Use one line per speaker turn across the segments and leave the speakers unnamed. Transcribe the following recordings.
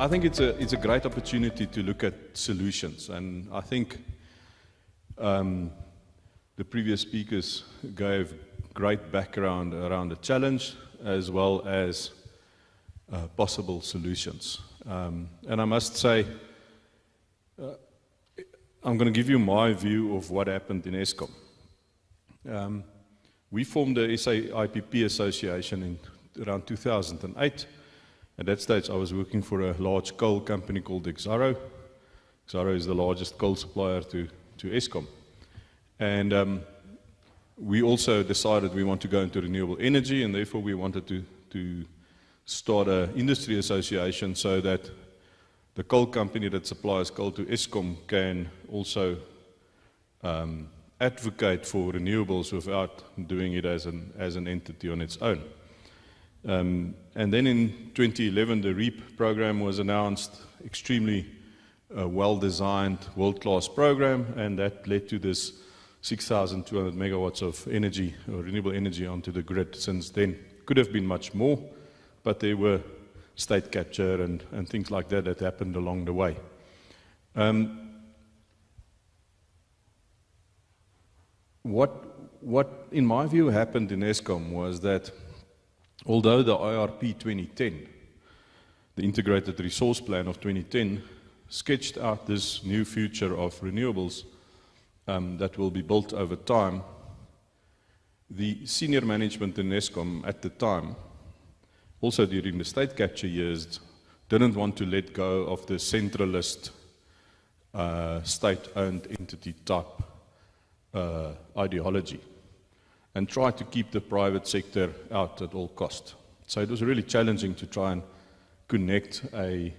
I think it's a great opportunity to look at solutions, and I think the previous speakers gave great background around the challenge as well as possible solutions. And I must say, I'm going to give you my view of what happened in Eskom. We formed the SA IPP Association in around 2008. At that stage, I was working for a large coal company called Exxaro. Exxaro is the largest coal supplier to Eskom. And we also decided we want to go into renewable energy, and therefore we wanted to start an industry association so that the coal company that supplies coal to Eskom can also advocate for renewables without doing it as an entity on its own. And then in 2011, the REAP program was announced, extremely well-designed, world-class program, and that led to this 6,200 megawatts of energy, or renewable energy, onto the grid. Since then, could have been much more, but there were state capture and things like that that happened along the way. What, in my view, happened in Eskom was that although the IRP 2010, the Integrated Resource Plan of 2010, sketched out this new future of renewables that will be built over time, the senior management in Eskom at the time, also during the state capture years, didn't want to let go of the centralist state-owned entity type ideology, and try to keep the private sector out at all cost. So it was really challenging to try and connect a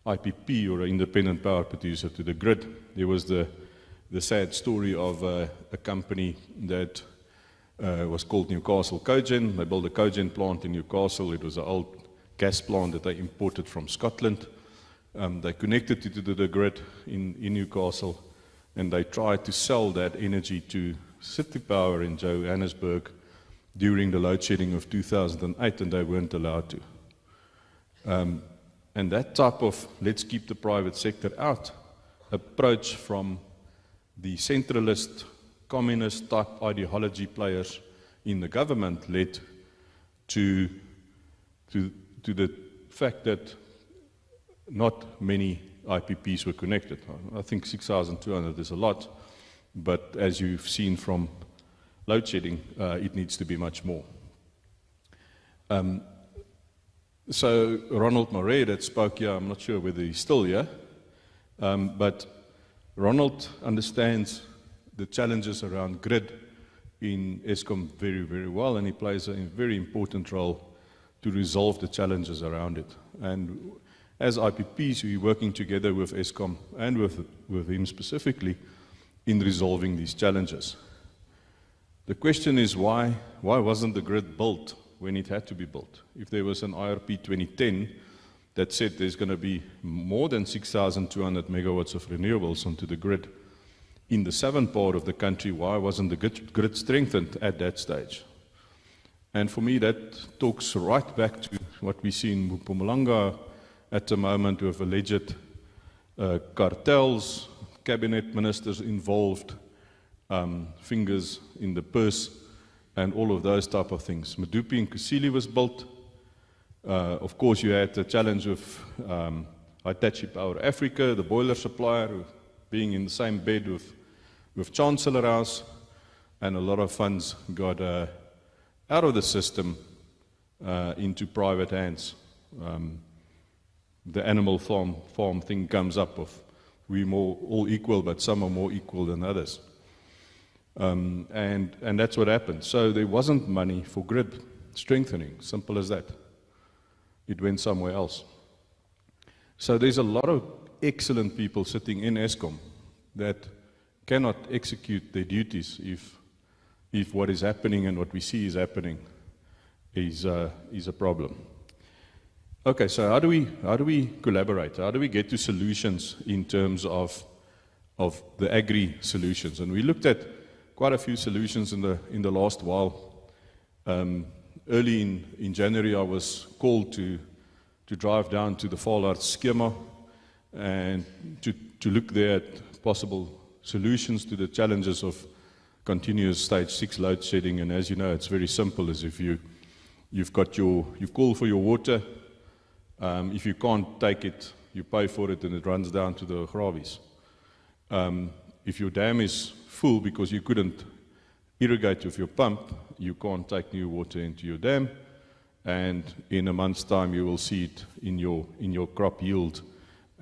IPP or an independent power producer to the grid. There was the sad story of a company that was called Newcastle Cogen. They built a cogen plant in Newcastle. It was an old gas plant that they imported from Scotland. They connected it to the grid in Newcastle, and they tried to sell that energy to City Power in Johannesburg during the load shedding of 2008, and they weren't allowed to. And that type of let's keep the private sector out approach from the centralist, communist type ideology players in the government led to the fact that not many IPPs were connected. I think 6,200 is a lot, but as you've seen from load shedding, it needs to be much more. So Ronald Moret that spoke here, I'm not sure whether he's still here, but Ronald understands the challenges around grid in Eskom very, very well, and he plays a very important role to resolve the challenges around it. And as IPPs, we're working together with Eskom and with him specifically in resolving these challenges. The question is why wasn't the grid built when it had to be built? If there was an IRP 2010 that said there's going to be more than 6,200 megawatts of renewables onto the grid in the southern part of the country, why wasn't the grid strengthened at that stage? And for me, that talks right back to what we see in Mpumalanga at the moment with alleged cartels, cabinet ministers involved, fingers in the purse, and all of those type of things. Medupi and Kusile was built. Of course, you had the challenge with Hitachi Power Africa, the boiler supplier, being in the same bed with Chancellor House, and a lot of funds got out of the system into private hands. The animal farm thing comes up of we're more all equal, but some are more equal than others. And that's what happened. So there wasn't money for grid strengthening, simple as that. It went somewhere else. So there's a lot of excellent people sitting in Eskom that cannot execute their duties if what is happening and what we see is happening is a problem. Okay, so how do we collaborate? How do we get to solutions in terms of the agri-solutions? And we looked at quite a few solutions in the last while. Early in January, I was called to to drive down to the Fallard schema and to look there at possible solutions to the challenges of continuous stage 6 load shedding. And as you know, it's very simple, as if you call for your water, if you can't take it, you pay for it and it runs down to the gravies. If your dam is full because you couldn't irrigate with your pump, you can't take new water into your dam, and in a month's time you will see it in your crop yield,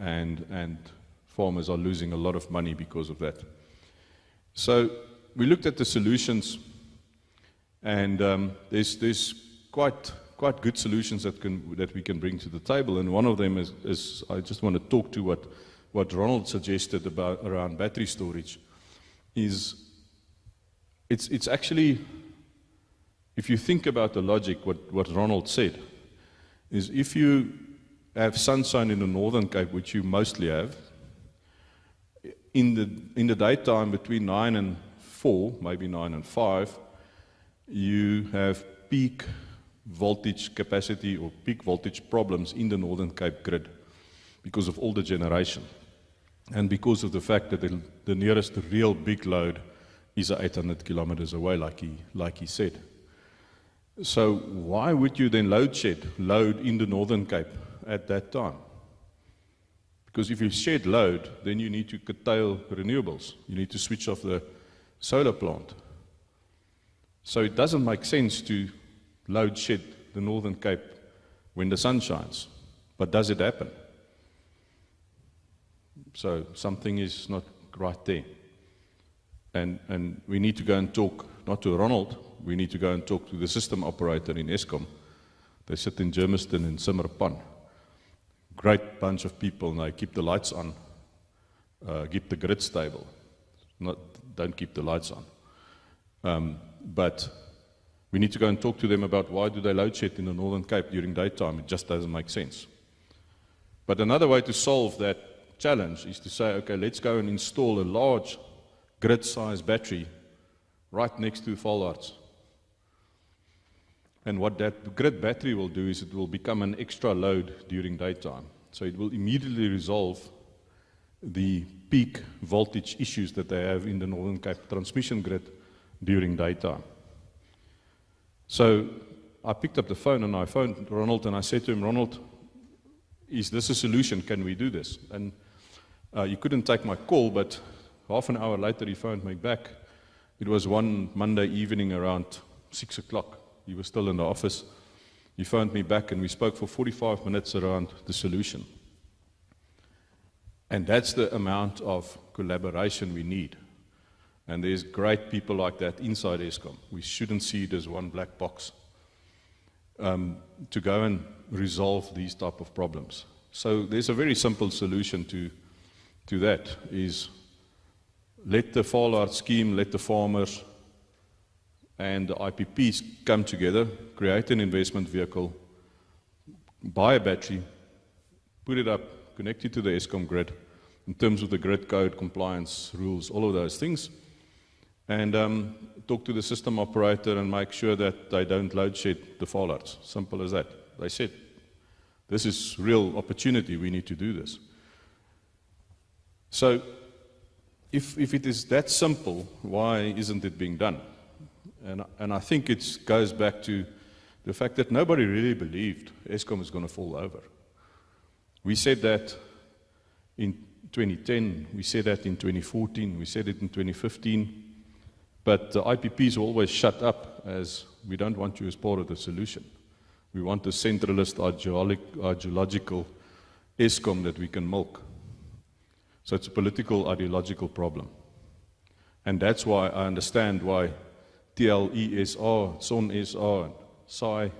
and farmers are losing a lot of money because of that. So we looked at the solutions, and there's quite good solutions that we can bring to the table, and one of them is I just want to talk to what Ronald suggested around battery storage. It's actually, if you think about the logic, what Ronald said, is if you have sunshine in the Northern Cape, which you mostly have, in the daytime between 9 and 4, maybe 9 and 5, you have peak voltage capacity or peak voltage problems in the Northern Cape grid because of all the generation and because of the fact that the nearest real big load is 800 kilometers away, like he said. So why would you then load in the Northern Cape at that time? Because if you shed load, then you need to curtail renewables. You need to switch off the solar plant. So it doesn't make sense to load shed the Northern Cape when the sun shines. But does it happen? So something is not right there. And we need to go and talk, not to Ronald, we need to go and talk to the system operator in Eskom. They sit in Germiston and Simmerpan. Great bunch of people, and they keep the lights on, keep the grid stable. Don't keep the lights on. But we need to go and talk to them about why do they load shed in the Northern Cape during daytime. It just doesn't make sense. But another way to solve that challenge is to say, okay, let's go and install a large grid-sized battery right next to Fallards. And what that grid battery will do is it will become an extra load during daytime. So it will immediately resolve the peak voltage issues that they have in the Northern Cape transmission grid during daytime. So I picked up the phone and I phoned Ronald and I said to him, Ronald, is this a solution? Can we do this? And he couldn't take my call, but half an hour later he phoned me back. It was one Monday evening around 6 o'clock. He was still in the office. He phoned me back and we spoke for 45 minutes around the solution. And that's the amount of collaboration we need. And there's great people like that inside Eskom. We shouldn't see it as one black box to go and resolve these type of problems. So there's a very simple solution to that, is let the Fallard scheme, let the farmers and the IPPs come together, create an investment vehicle, buy a battery, put it up, connect it to the Eskom grid, in terms of the grid code, compliance, rules, all of those things, and talk to the system operator and make sure that they don't load shed the Fallards. Simple as that. They said, this is real opportunity, we need to do this. So, if it is that simple, why isn't it being done? And I think it goes back to the fact that nobody really believed Eskom was going to fall over. We said that in 2010, we said that in 2014, we said it in 2015, but the IPPs will always shut up as we don't want you as part of the solution. We want a centralist, ideological Eskom that we can milk. So it's a political, ideological problem. And that's why I understand why TLESR, SON-SR, and SAI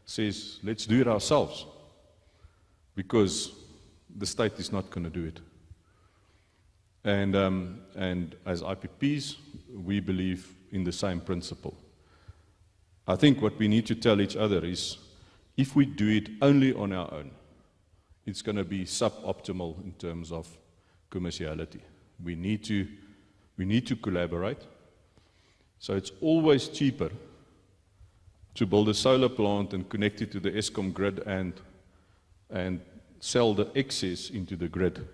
says, let's do it ourselves. Because the state is not going to do it. And as IPPs, we believe in the same principle. I think what we need to tell each other is, if we do it only on our own, it's going to be suboptimal in terms of commerciality. We need to collaborate. So it's always cheaper to build a solar plant and connect it to the Eskom grid and and sell the excess into the grid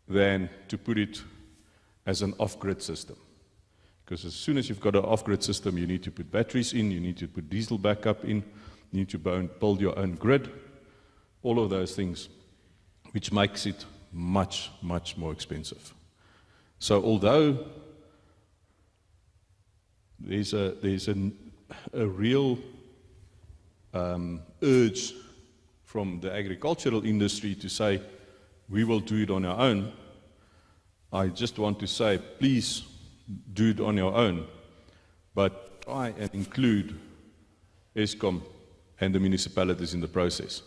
than to put it as an off-grid system. Because as soon as you've got an off-grid system, you need to put batteries in, you need to put diesel backup in, you need to build your own grid, all of those things, which makes it much, much more expensive. So although there's a real urge from the agricultural industry to say, we will do it on our own, I just want to say, please do it on your own, but try and include Eskom and the municipalities in the process.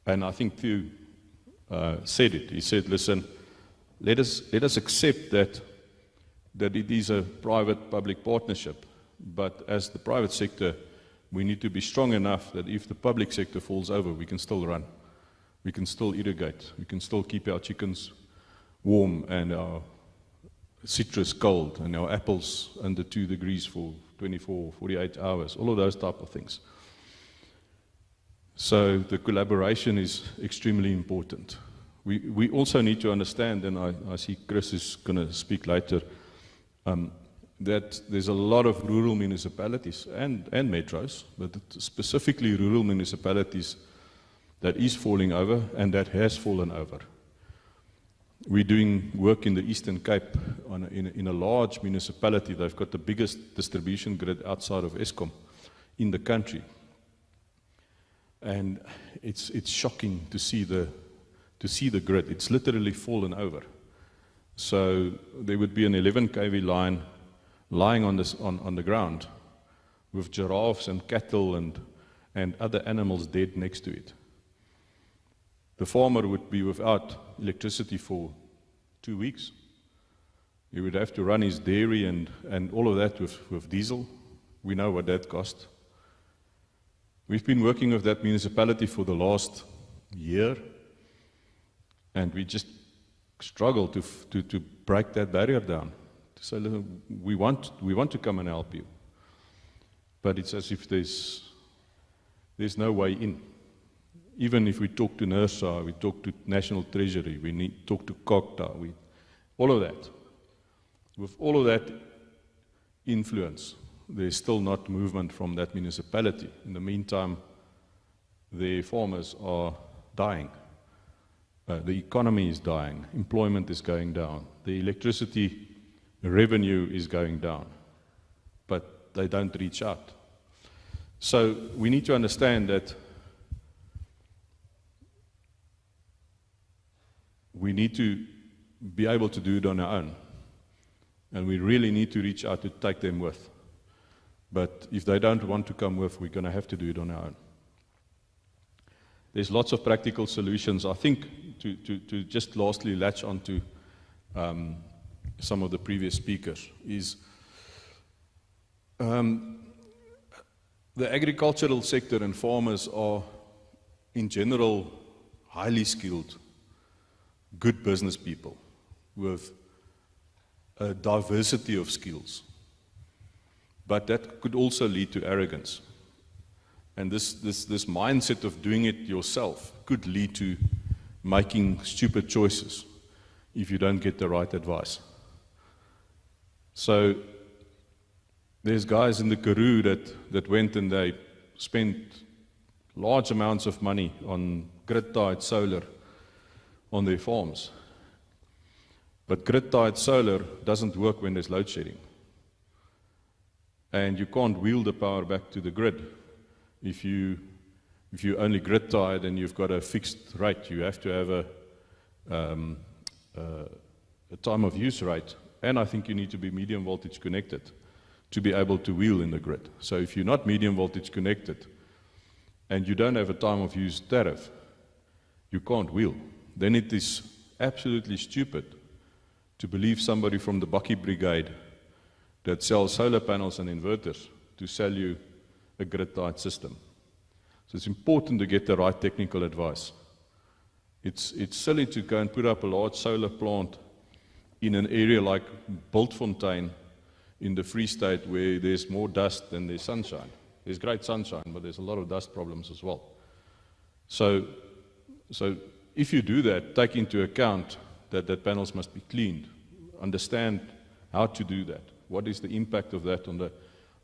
And I think Theo said it. He said, listen, let us accept that it is a private-public partnership, but as the private sector, we need to be strong enough that if the public sector falls over, we can still run. We can still irrigate. We can still keep our chickens warm and our citrus cold and our apples under 2 degrees for 24, 48 hours, all of those type of things. So the collaboration is extremely important. We also need to understand, and I see Chris is going to speak later, that there's a lot of rural municipalities and metros, but specifically rural municipalities that is falling over and that has fallen over. We're doing work in the Eastern Cape in a large municipality. They've got the biggest distribution grid outside of Eskom in the country. And it's shocking to see the grid. It's literally fallen over. So there would be an 11 kV line lying on the ground with giraffes and cattle and other animals dead next to it. The farmer would be without electricity for 2 weeks. He would have to run his dairy and all of that with diesel. We know what that cost. We've been working with that municipality for the last year, and we just struggle to break that barrier down. To say, listen, we want to come and help you, but it's as if there's no way in. Even if we talk to NERSA, we talk to National Treasury, we need to talk to COGTA, all of that. With all of that influence, there's still not movement from that municipality. In the meantime, the farmers are dying. The economy is dying. Employment is going down. The electricity revenue is going down. But they don't reach out. So we need to understand that we need to be able to do it on our own. And we really need to reach out to take them with. But if they don't want to come with, we're going to have to do it on our own. There's lots of practical solutions. I think to just lastly latch onto some of the previous speakers is the agricultural sector and farmers are in general highly skilled, good business people with a diversity of skills. But that could also lead to arrogance. And this mindset of doing it yourself could lead to making stupid choices if you don't get the right advice. So there's guys in the Karoo that went and they spent large amounts of money on grid-tied solar on their farms. But grid-tied solar doesn't work when there's load shedding. And you can't wheel the power back to the grid. If you only grid-tied and you've got a fixed rate, you have to have a time of use rate. And I think you need to be medium voltage connected to be able to wheel in the grid. So if you're not medium voltage connected and you don't have a time of use tariff, you can't wheel. Then it is absolutely stupid to believe somebody from the Bakkie Brigade that sells solar panels and inverters to sell you a grid-tied system. So it's important to get the right technical advice. It's silly to go and put up a large solar plant in an area like Bultfontein in the Free State where there's more dust than there's sunshine. There's great sunshine, but there's a lot of dust problems as well. So if you do that, take into account that panels must be cleaned. Understand how to do that. What is the impact of that on the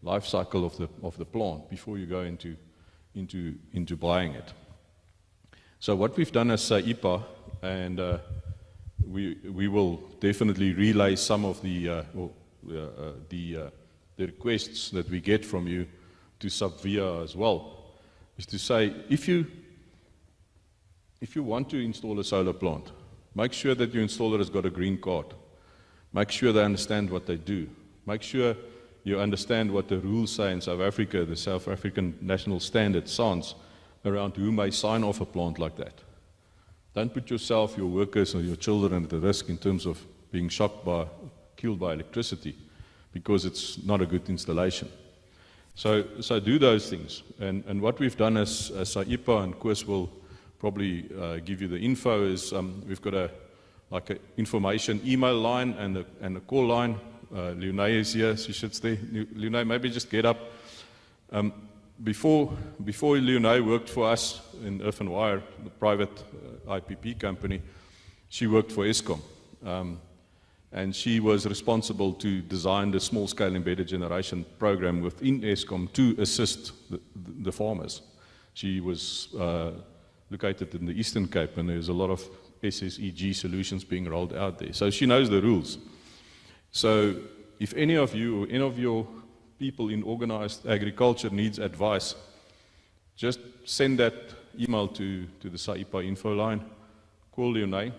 life cycle of the plant before you go into buying it. So what we've done as IPA, and we will definitely relay some of the requests that we get from you to Subvia as well, is to say, if you want to install a solar plant, make sure that your installer has got a green card. Make sure they understand what they do. Make sure you understand what the rules say in South Africa, the South African National Standard, SANS, around who may sign off a plant like that. Don't put yourself, your workers, or your children at risk in terms of being killed by electricity, because it's not a good installation. So do those things. And what we've done as IPA, and Koos will probably give you the info, is we've got an information email line and a call line. Leonie is here, she sits there. Leonie, maybe just get up. Before Leonie worked for us in Earth and Wire, the private IPP company, she worked for Eskom. And she was responsible to design the small-scale embedded generation program within Eskom to assist the farmers. She was located in the Eastern Cape, and there's a lot of SSEG solutions being rolled out there. So she knows the rules. So if any of you or any of your people in organized agriculture needs advice, just send that email to the SAIPA info line, call Leonie.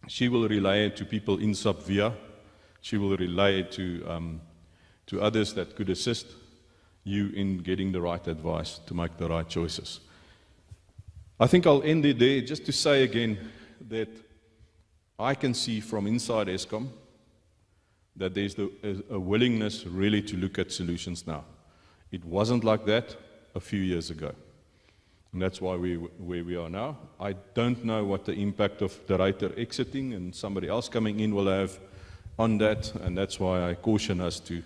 She will relay it to people in Subvia. She will relay it to others that could assist you in getting the right advice to make the right choices. I think I'll end it there just to say again that I can see from inside Eskom that there's a willingness really to look at solutions now. It wasn't like that a few years ago. And that's why we're where we are now. I don't know what the impact of the writer exiting and somebody else coming in will have on that, and that's why I caution us to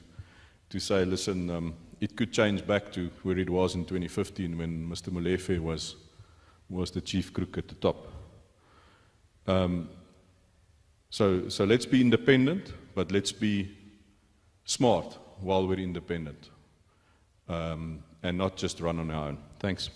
say, listen, it could change back to where it was in 2015 when Mr. Molefe was the chief crook at the top. So let's be independent, but let's be smart while we're independent, and not just run on our own. Thanks.